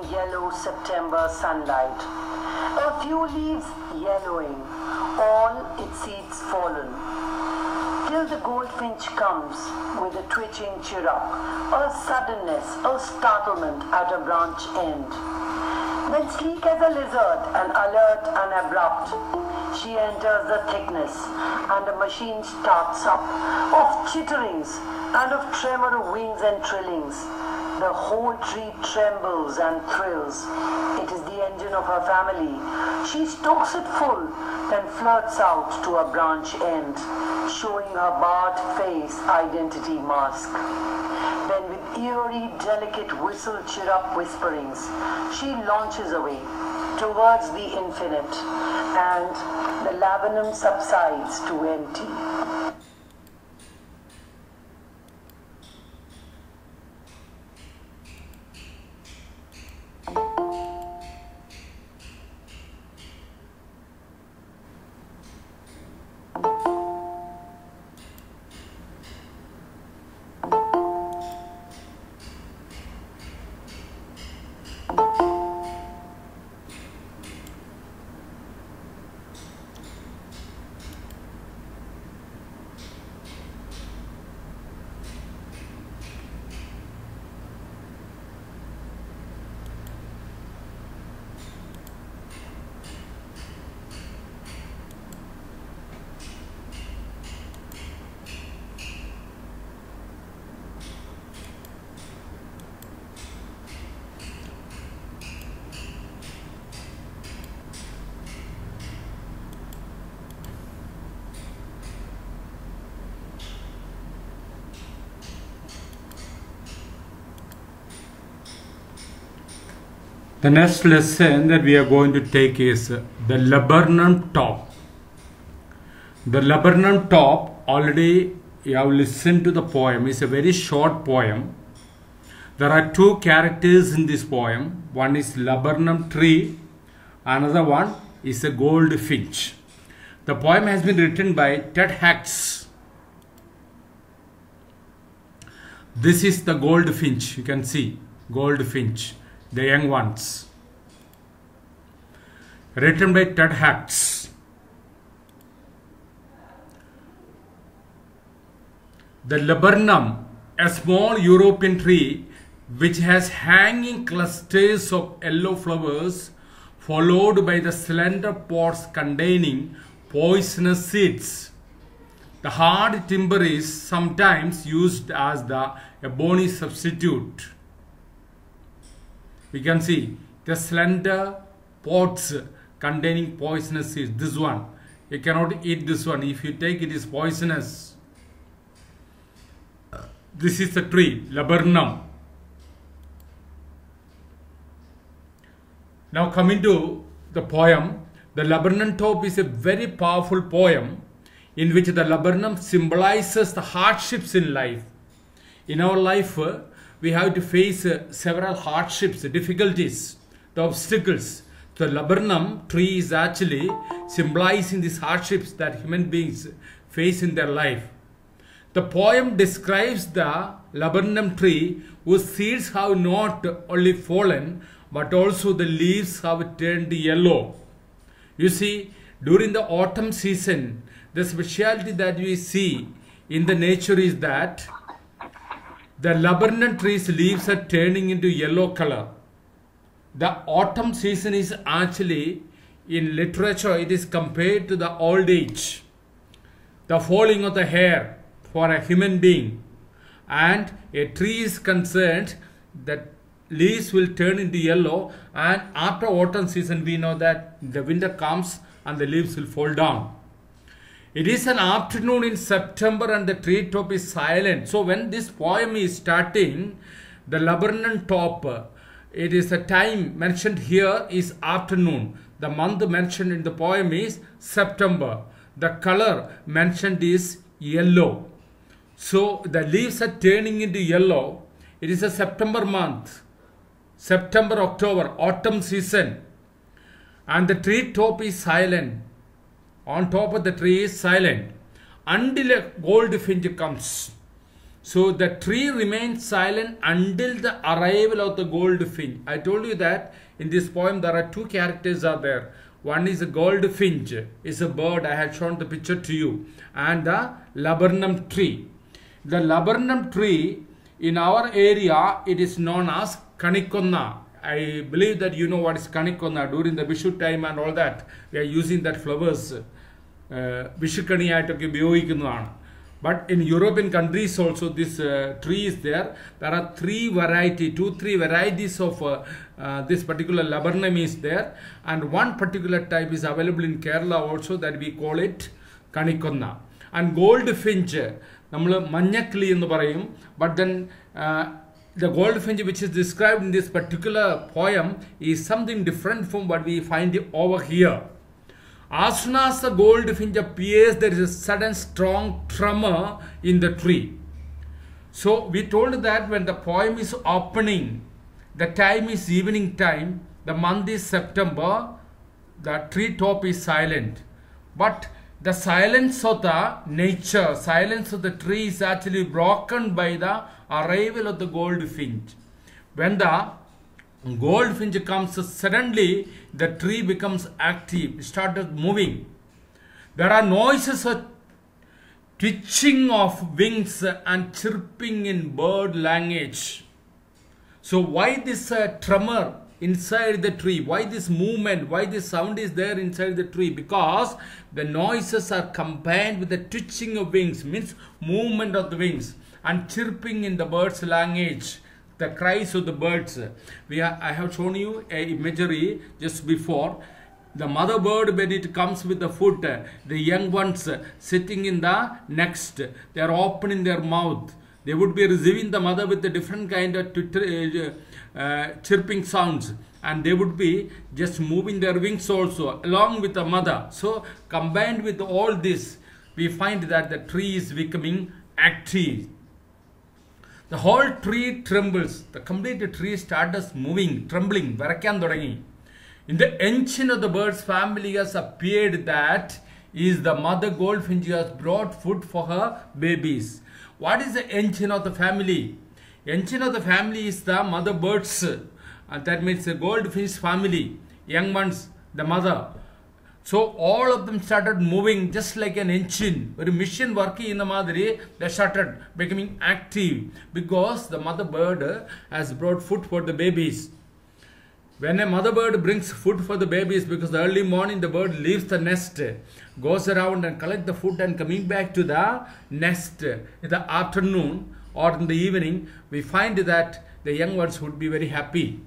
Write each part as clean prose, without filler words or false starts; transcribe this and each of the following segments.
Yellow September sunlight. A few leaves yellowing, all its seeds fallen. Till the goldfinch comes with a twitching chirrup, a suddenness, a startlement at a branch end. Then sleek as a lizard and alert and abrupt, she enters the thickness and the machine starts up, of chitterings and of tremor of wings and trillings. The whole tree trembles and thrills. It is the engine of her family. She stokes it full, then flirts out to a branch end, showing her barred face identity mask. Then with eerie, delicate whistle chirrup whisperings, she launches away towards the infinite, and the laburnum subsides to empty. The next lesson that we are going to take is the Luburnum top. The Luburnum top, already you have listened to the poem. It's a very short poem. There are two characters in this poem. One is Luburnum tree, another one is a goldfinch. The poem has been written by Ted Hacks. This is the goldfinch. You can see goldfinch, the young ones. Written by Ted Hacks. The laburnum, a small European tree which has hanging clusters of yellow flowers, followed by the slender pods containing poisonous seeds. The hard timber is sometimes used as the ebony substitute. We can see the slender pods containing poisonous seeds. This one, you cannot eat this one. If you take it, is poisonous. This is the tree, laburnum. Now coming to the poem, the Laburnum top is a very powerful poem in which the laburnum symbolizes the hardships in life. In our life, we have to face several hardships, difficulties, the obstacles. The laburnum tree is actually symbolizing these hardships that human beings face in their life. The poem describes the laburnum tree whose seeds have not only fallen but also the leaves have turned yellow. You see, during the autumn season, the speciality that we see in the nature is that the laburnum tree's leaves are turning into yellow color. The autumn season is actually, in literature, it is compared to the old age, the falling of the hair for a human being. And a tree is concerned that leaves will turn into yellow, and after autumn season we know that the winter comes and the leaves will fall down. It is an afternoon in September and the tree top is silent. So when this poem is starting, the laburnum top, it is a time mentioned here is afternoon. The month mentioned in the poem is September. The color mentioned is yellow. So the leaves are turning into yellow. It is a September month. September, October, autumn season. And the tree top is silent. On top of the tree is silent until a goldfinch comes. So the tree remains silent until the arrival of the goldfinch. I told you that in this poem there are two characters are there. One is a goldfinch, is a bird. I had shown the picture to you, and the laburnum tree. The laburnum tree in our area, it is known as kanikonna. I believe that you know what is kanikonna. During the Vishu time and all that, we are using that flowers. Vishukaniyayattokke ഉപയോഗിക്കുന്നതാണ്. But in European countries also this tree is there. There are three varieties of this particular laburnum is there, and one particular type is available in Kerala also, that we call it kanikonna. And goldfinch, nammal manjakli ennu parayum, but then the goldfinch which is described in this particular poem is something different from what we find over here. As soon as the goldfinch appears, there is a sudden strong tremor in the tree. So we told that when the poem is opening, the time is evening time, the month is September, the tree top is silent. But the silence of the nature, silence of the tree is actually broken by the arrival of the goldfinch. When the goldfinch comes, suddenly the tree becomes active, started moving. There are noises of twitching of wings and chirping in bird language. So why this tremor inside the tree? Why this movement? Why this sound is there inside the tree? Because the noises are combined with the twitching of wings, means movement of the wings, and chirping in the bird's language, the cries of the birds. I have shown you a imagery just before. The mother bird, when it comes with the food, the young ones sitting in the nest, they are opening their mouth. They would be receiving the mother with a different kind of chirping sounds, and they would be just moving their wings also along with the mother. So combined with all this, we find that the tree is becoming active. The whole tree trembles. The complete tree starts moving, trembling, varakkan thodangi. In the engine of the bird's family has appeared that is the mother goldfinch has brought food for her babies. What is the engine of the family? Engine of the family is the mother birds. That means the goldfinch family, young ones, the mother. So all of them started moving just like an engine. A mission working in the madri, they started becoming active because the mother bird has brought food for the babies. When a mother bird brings food for the babies, because the early morning the bird leaves the nest, goes around and collect the food, and coming back to the nest in the afternoon or in the evening, we find that the young ones would be very happy.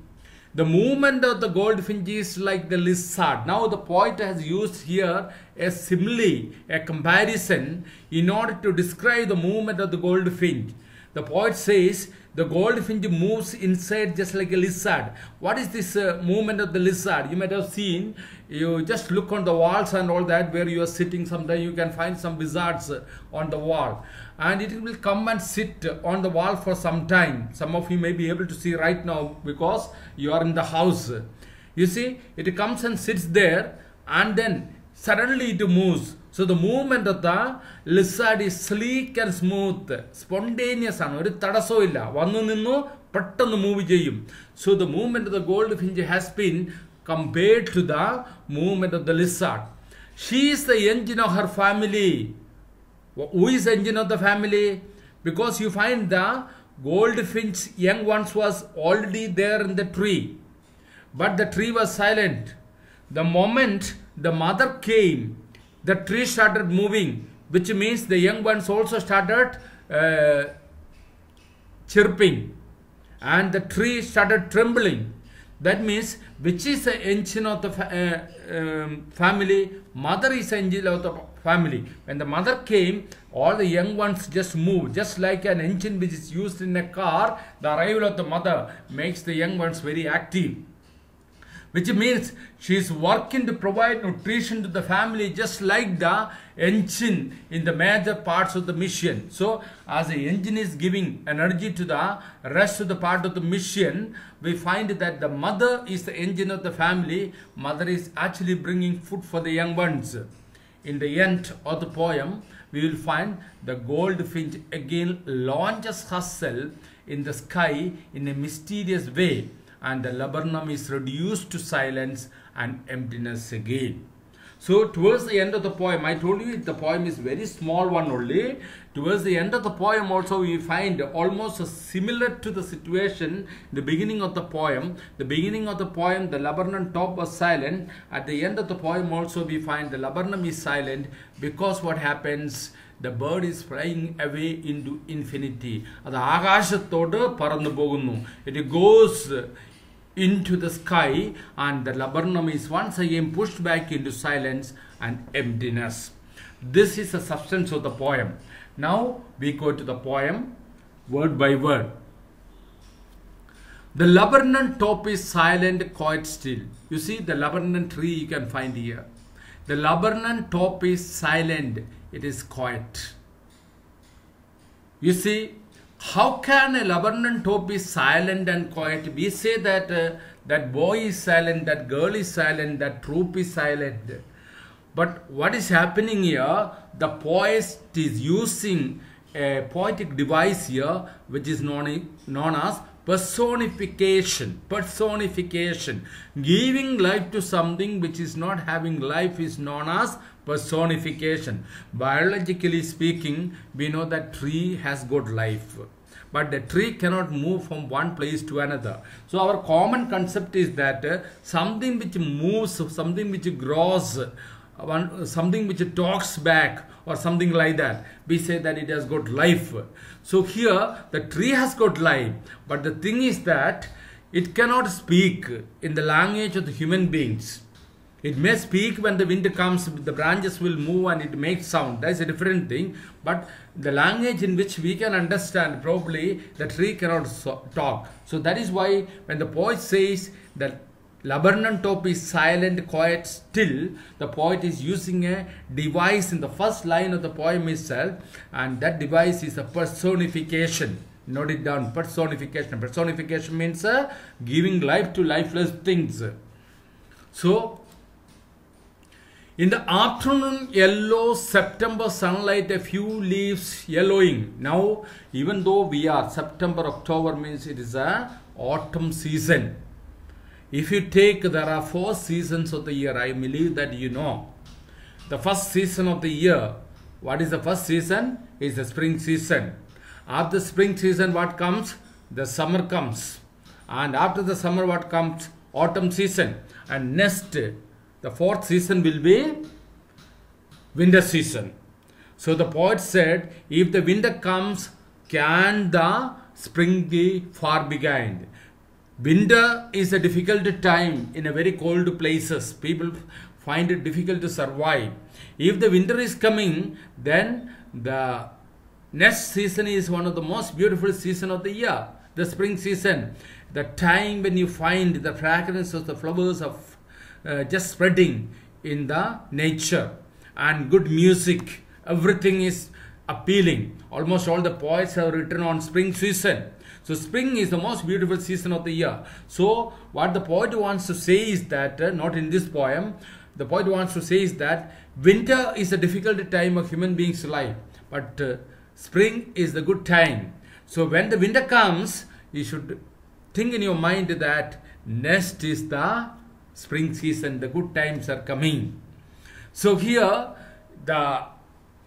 The movement of the goldfinch is like the lizard. Now the poet has used here a simile, a comparison, in order to describe the movement of the goldfinch. The poet says the goldfinch moves inside just like a lizard. What is this movement of the lizard? You might have seen, you just look on the walls and all that, where you are sitting. Sometimes you can find some lizards on the wall, and it will come and sit on the wall for some time. Some of you may be able to see right now because you are in the house. You see, it comes and sits there, and then suddenly it moves. So the movement of the lizard is sleek and smooth, spontaneous. So the movement of the goldfinch has been compared to the movement of the lizard. She is the engine of her family. Who is the engine of the family? Because you find the goldfinch young ones was already there in the tree, but the tree was silent. The moment the mother came, the tree started moving, which means the young ones also started chirping, and the tree started trembling. That means, which is the engine of the family? Mother is the engine of the family. When the mother came, all the young ones just moved, just like an engine which is used in a car. The arrival of the mother makes the young ones very active, which means she is working to provide nutrition to the family, just like the engine in the major parts of the mission. So as the engine is giving energy to the rest of the part of the mission, we find that the mother is the engine of the family. Mother is actually bringing food for the young ones. in the end of the poem, we will find the goldfinch again launches herself in the sky in a mysterious way, and the laburnum is reduced to silence and emptiness again. So towards the end of the poem, I told you the poem is very small one only. Towards the end of the poem also we find almost similar to the situation in the beginning of the poem. The beginning of the poem, the laburnum top was silent. At the end of the poem also we find the laburnum is silent, because what happens? The bird is flying away into infinity. It goes into the sky, and the laburnum is once again pushed back into silence and emptiness. This is the substance of the poem. Now we go to the poem word by word. The laburnum top is silent, quite still. You see the laburnum tree you can find here. The laburnum top is silent, it is quiet. You see, how can a laburnum top be silent and quiet? We say that that boy is silent, that girl is silent, that troop is silent. But what is happening here? The poet is using a poetic device here, which is known as personification. Personification. Giving life to something which is not having life is known as personification. Biologically speaking, we know that tree has got life, but the tree cannot move from one place to another. So our common concept is that something which moves, something which grows, something which talks back, or something like that, we say that it has got life. So here the tree has got life, but the thing is that it cannot speak in the language of the human beings. It may speak when the wind comes, the branches will move and it makes sound. That is a different thing. But the language in which we can understand probably, the tree cannot talk. So that is why when the poet says that laburnum top is silent, quiet, still, the poet is using a device in the first line of the poem itself, and that device is a personification. Note it down, personification. Personification means giving life to lifeless things. So, in the afternoon yellow September sunlight, a few leaves yellowing. Now, even though we are September, October means it is a autumn season. If you take, there are 4 seasons of the year. I believe that you know. The first season of the year, what is the first season? Is the spring season. After spring season, what comes? The summer comes. And after the summer, what comes? Autumn season. And next, the 4th season will be winter season. So the poet said, if the winter comes, can the spring be far behind? Winter is a difficult time in a very cold places. People find it difficult to survive. If the winter is coming, then the next season is one of the most beautiful season of the year, the spring season. The time when you find the fragrance of the flowers of just spreading in the nature, and good music, everything is appealing. Almost all the poets have written on spring season. So spring is the most beautiful season of the year. So what the poet wants to say is that, not in this poem, the poet wants to say is that winter is a difficult time of human beings' life, but spring is the good time. So when the winter comes, you should think in your mind that next is the spring season, the good times are coming. So here the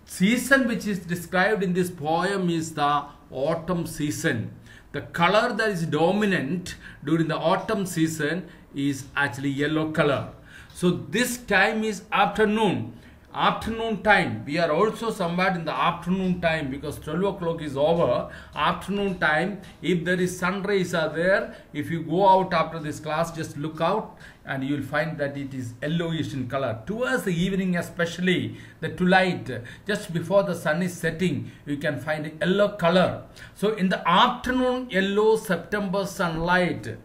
season which is described in this poem is the autumn season. The color that is dominant during the autumn season is actually yellow color. So this time is afternoon. Afternoon time. We are also somewhat in the afternoon time, because 12 o'clock is over. Afternoon time. If there is sun rays are there, if you go out after this class, just look out and you will find that it is yellowish in color. Towards the evening especially, the twilight, just before the sun is setting, you can find a yellow color. So in the afternoon yellow September sunlight,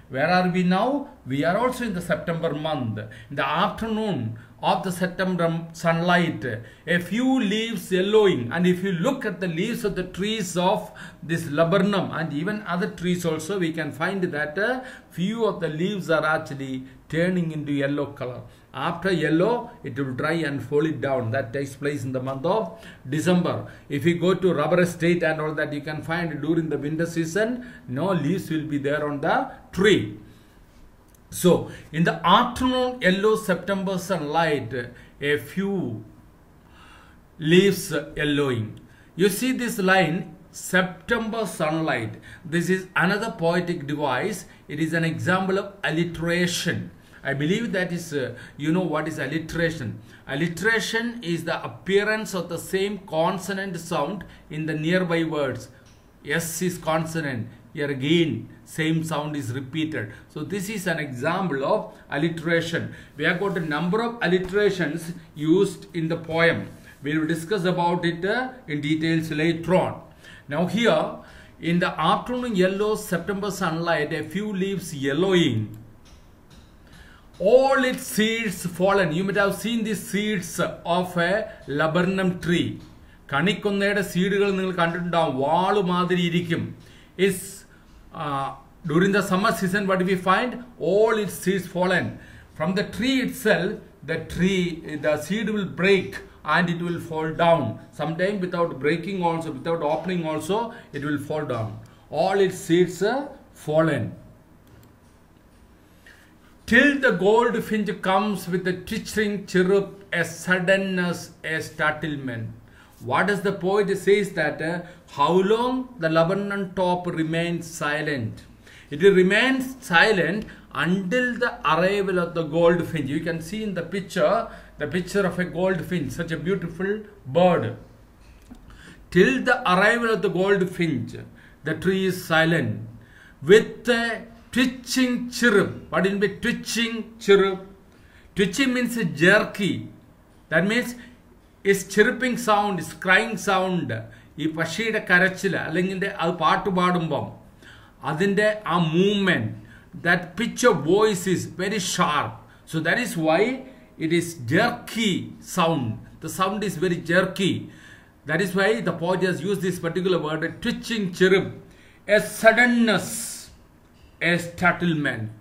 where are we now? we are also in the September month. In the afternoon of the September sunlight, a few leaves yellowing, and if you look at the leaves of the trees of this laburnum and even other trees also, we can find that a few of the leaves are actually turning into yellow color. After yellow, it will dry and fall it down. That takes place in the month of December. If you go to rubber estate and all that, you can find during the winter season, no leaves will be there on the tree. So, in the afternoon yellow September sunlight, a few leaves yellowing. You see this line, September sunlight. This is another poetic device. It is an example of alliteration. I believe that is, you know what is alliteration. Alliteration is the appearance of the same consonant sound in the nearby words. S is consonant. Here again, same sound is repeated. So this is an example of alliteration. We have got a number of alliterations used in the poem. We will discuss about it in details later on. Now here, in the afternoon yellow September sunlight, a few leaves yellowing, all its seeds fallen. You might have seen the seeds of a laburnum tree. Kanikonnayude seedukal ningal kandittundavam, vaalu maadiri irikkum. Is during the summer season, what do we find? All its seeds fallen. From the tree itself, the seed will break and it will fall down. Sometimes without breaking also, without opening also, it will fall down. All its seeds are fallen. Till the goldfinch comes with a twittering chirrup, a suddenness, a startlement. What does the poet says that how long the laburnum top remains silent? It will remain silent until the arrival of the goldfinch. You can see in the picture of a goldfinch, such a beautiful bird. Till the arrival of the goldfinch, the tree is silent with a twitching chirrup. What will be twitching chirrup? Twitching means jerky. That means is chirruping sound, is crying sound. ഈ പക്ഷിയുടെ കരച്ചിൽ അല്ലെങ്കിൽ അത് പാട്ട് പാടുമ്പം അതിൻ്റെ ആ movement, that pitch of voice is very sharp. So that is why it is jerky sound. The sound is very jerky. That is why the poet has used this particular word, a twitching chirrup, a suddenness, a startlement.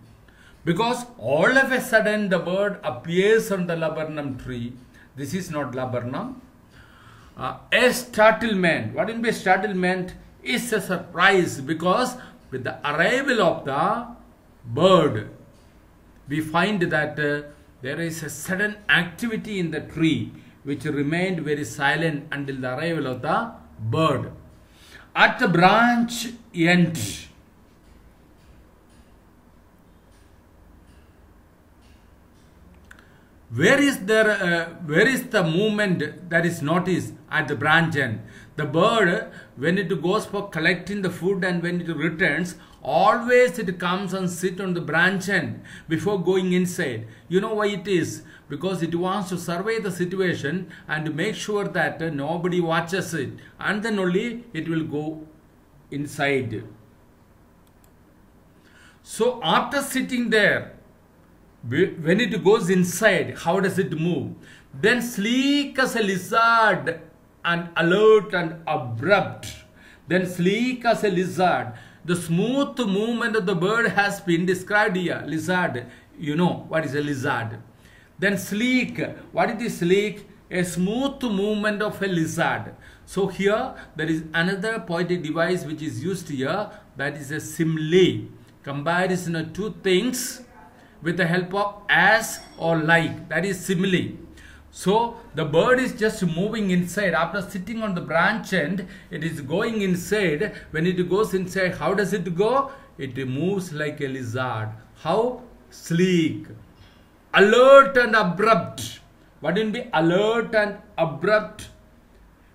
Because all of a sudden the bird appears on the laburnum tree. This is not laburnum. A startlement. What will be startlement? Is a surprise, because with the arrival of the bird, we find that there is a sudden activity in the tree which remained very silent until the arrival of the bird. At the branch end, where is the movement that is noticed at the branch end? The bird, when it goes for collecting the food and when it returns, always it comes and sits on the branch end before going inside. You know why it is? Because it wants to survey the situation and to make sure that nobody watches it, and then only it will go inside. So after sitting there, when it goes inside, how does it move? Then sleek as a lizard and alert and abrupt. Then sleek as a lizard. The smooth movement of the bird has been described here. Lizard, you know what is a lizard. Then sleek. What is sleek? A smooth movement of a lizard. So here there is another poetic device which is used here, that is a simile. Comparison of two things with the help of as or like, that is simile. So the bird is just moving inside. After sitting on the branch end, it is going inside. When it goes inside, how does it go? It moves like a lizard. How? Sleek. Alert and abrupt. What will be alert and abrupt?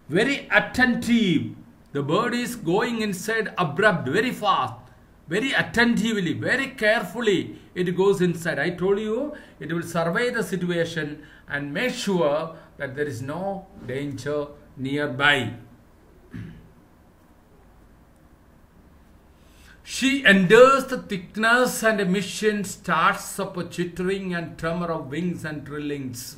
Very attentive. The bird is going inside abrupt, very fast. Very attentively, very carefully it goes inside. I told you it will survey the situation and make sure that there is no danger nearby. She endures the thickness and emission starts up a chittering and tremor of wings and trillings.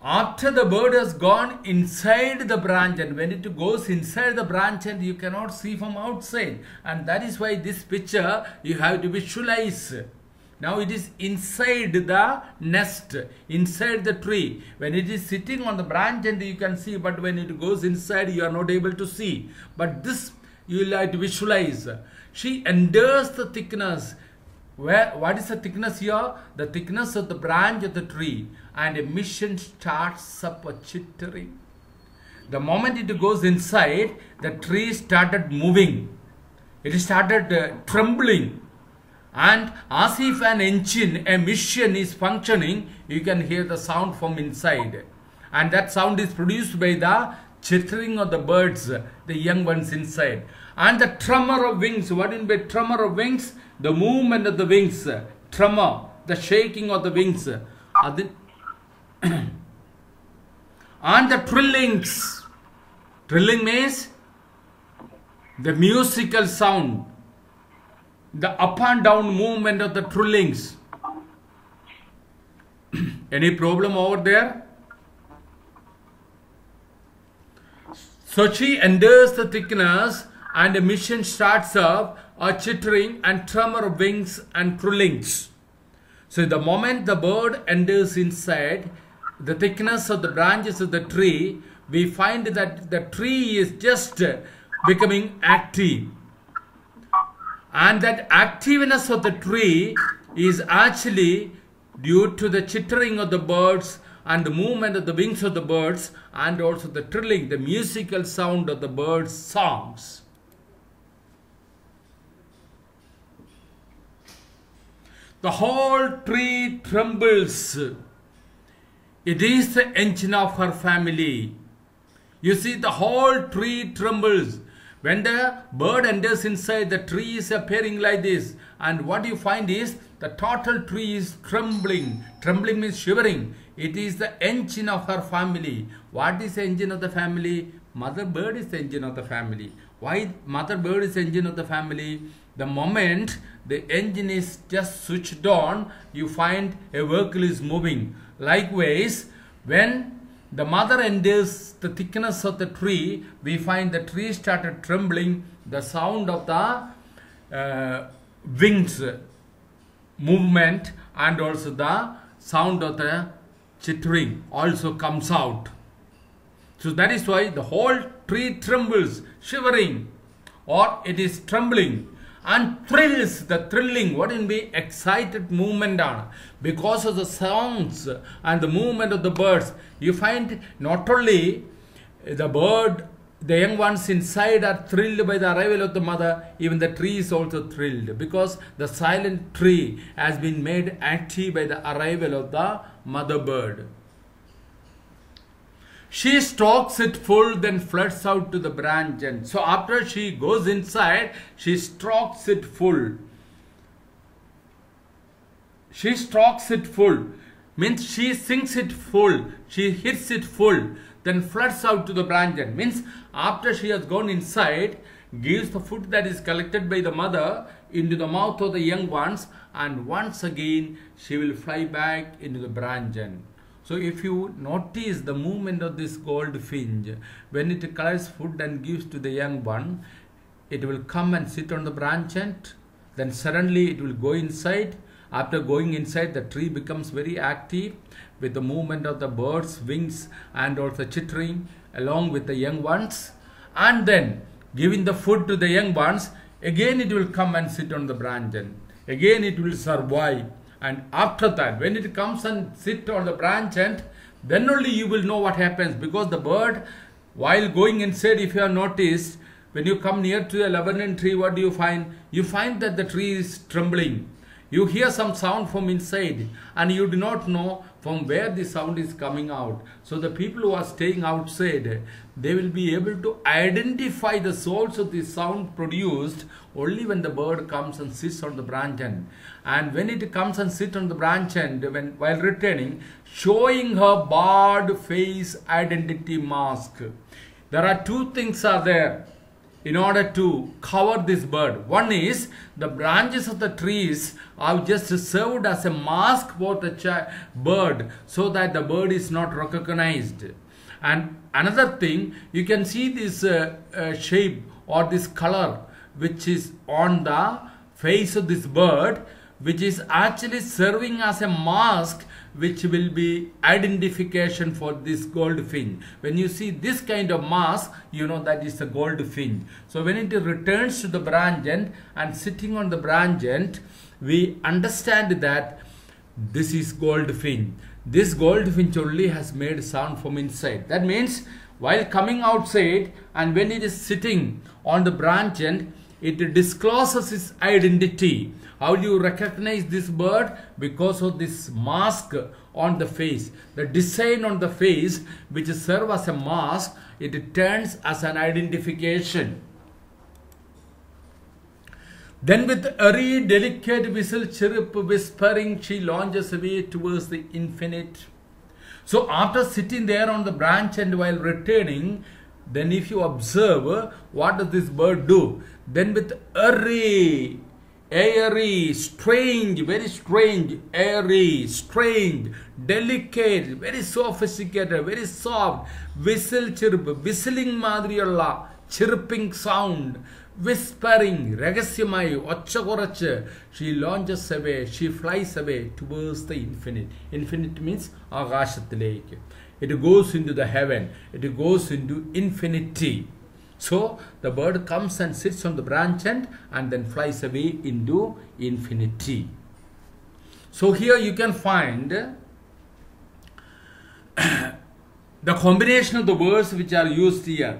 After the bird has gone inside the branch, and when it goes inside the branch and you cannot see from outside, and that is why this picture you have to visualize. Now it is inside the nest, inside the tree. When it is sitting on the branch and you can see, but when it goes inside you are not able to see. But this you will have to visualize. She endures the thickness. What is the thickness here? The thickness of the branch of the tree, and emission starts up a chittering. The moment it goes inside, the tree started moving. It started trembling, and as if an engine, a machine is functioning, you can hear the sound from inside, and that sound is produced by the chittering of the birds, the young ones inside. And the tremor of wings. What is by tremor of wings? The movement of the wings, tremor, the shaking of the wings. And the trillings. Trilling means the musical sound, the up and down movement of the trillings. Any problem over there? So she endures the thickness, and the mission starts up a chittering and tremor of wings and trillings. So the moment the bird enters inside the thickness of the branches of the tree, we find that the tree is just becoming active. And that activeness of the tree is actually due to the chittering of the birds and the movement of the wings of the birds, and also the trilling, the musical sound of the birds' songs. The whole tree trembles. It is the engine of her family. You see, the whole tree trembles. When the bird enters inside, the tree is appearing like this. And what you find is the total tree is trembling. Trembling means shivering. It is the engine of her family. What is the engine of the family? Mother bird is the engine of the family. Why mother bird is the engine of the family? The moment the engine is just switched on, you find a vehicle is moving. Likewise, when the mother enters the thickness of the tree, we find the tree started trembling. The sound of the wings movement and also the sound of the chittering also comes out. So that is why the whole tree trembles, shivering, or it is trembling. And thrills, the thrilling, what will be excited movement on, because of the sounds and the movement of the birds. You find not only the bird, the young ones inside are thrilled by the arrival of the mother, even the tree is also thrilled, because the silent tree has been made active by the arrival of the mother bird. She strokes it full, then flirts out to the branch. And so after she goes inside, she strokes it full. She strokes it full. Means she sings it full. She hits it full. Then flirts out to the branch. And means after she has gone inside, gives the food that is collected by the mother into the mouth of the young ones. And once again, she will fly back into the branch end. So if you notice the movement of this goldfinch, when it collects food and gives to the young one, it will come and sit on the branch end. Then suddenly it will go inside. After going inside, the tree becomes very active with the movement of the birds' wings and also chittering along with the young ones. And then giving the food to the young ones, again it will come and sit on the branch end. Again it will survive. And after that, when it comes and sit on the branch end, then only you will know what happens. Because the bird, while going inside, if you have noticed, when you come near to a Luburnum tree, what do you find? You find that the tree is trembling. You hear some sound from inside and you do not know from where the sound is coming out. So the people who are staying outside, they will be able to identify the source of the sound produced only when the bird comes and sits on the branch end. And when it comes and sits on the branch end, while returning, showing her barred face identity mask. There are two things are there. in order to cover this bird. One is the branches of the trees have just served as a mask for the bird, so that the bird is not recognized. And another thing, you can see this shape or this color which is on the face of this bird, which is actually serving as a mask, which will be identification for this goldfinch. When you see this kind of mask, you know that is a goldfinch. So when it returns to the branch end and sitting on the branch end, we understand that this is goldfinch. This goldfinch only has made sound from inside. That means while coming outside and when it is sitting on the branch end, it discloses its identity. How do you recognize this bird? Because of this mask on the face. The design on the face, which serves as a mask, it turns as an identification. Then with airy, delicate whistle, chirp, whispering, she launches away towards the infinite. So after sitting there on the branch and while returning, then if you observe, what does this bird do? Then with airy, strange, very strange, airy, strange, delicate, very sophisticated, very soft, whistle, chirp, whistling madriyalla, chirping sound, whispering, rahasyamai, ochcha, she launches away, she flies away towards the infinite. Infinite means agashattilekku. It goes into the heaven. It goes into infinity. So the bird comes and sits on the branch end and then flies away into infinity. So here you can find the combination of the words which are used here.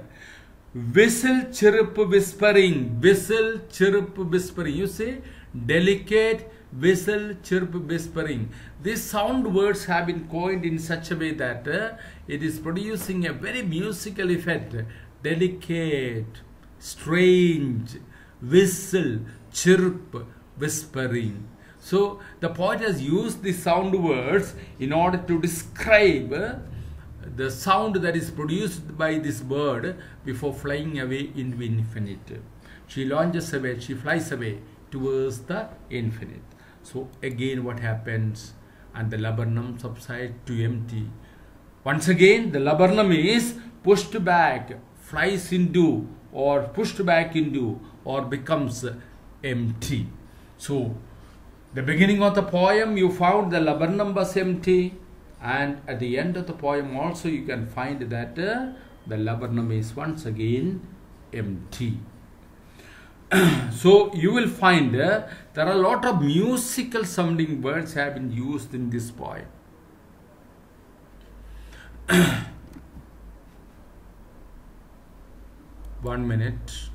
Whistle, chirp, whispering. Whistle, chirp, whispering. You see, delicate, whistle, chirp, whispering. These sound words have been coined in such a way that it is producing a very musical effect. Delicate, strange, whistle, chirp, whispering. So the poet has used these sound words in order to describe the sound that is produced by this bird before flying away into infinite. She launches away, she flies away towards the infinite. So again what happens? And the laburnum subsides to empty. Once again the laburnum is pushed back, flies into or pushed back into or becomes empty. So the beginning of the poem you found the laburnum was empty, and at the end of the poem also you can find that the laburnum is once again empty. So you will find there are a lot of musical sounding words have been used in this poem. 1 minute.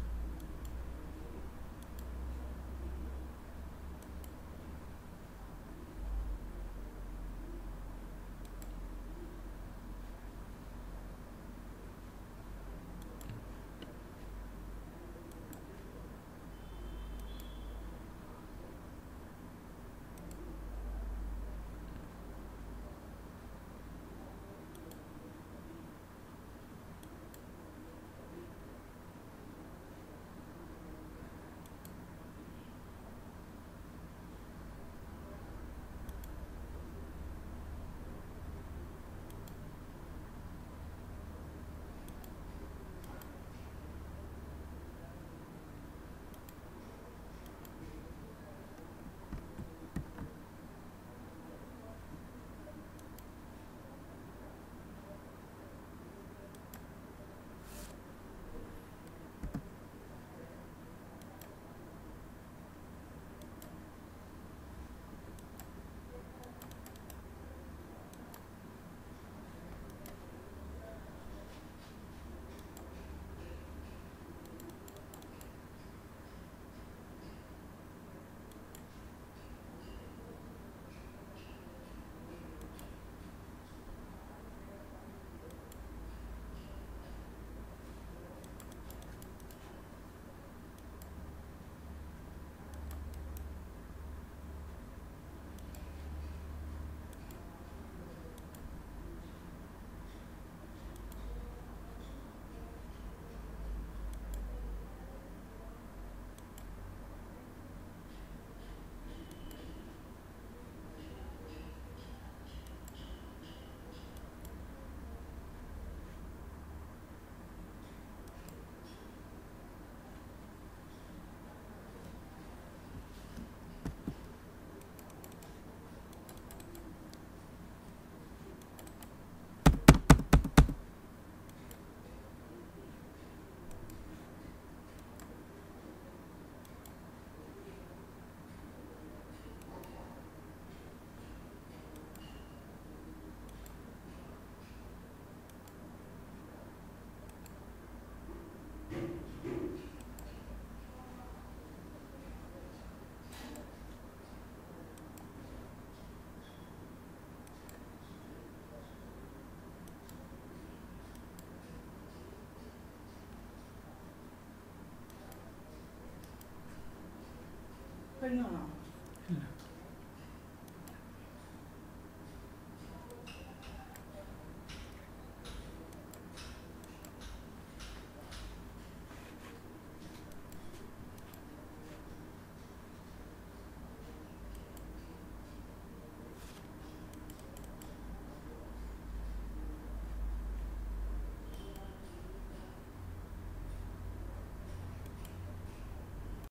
കഴിഞ്ഞാണോ?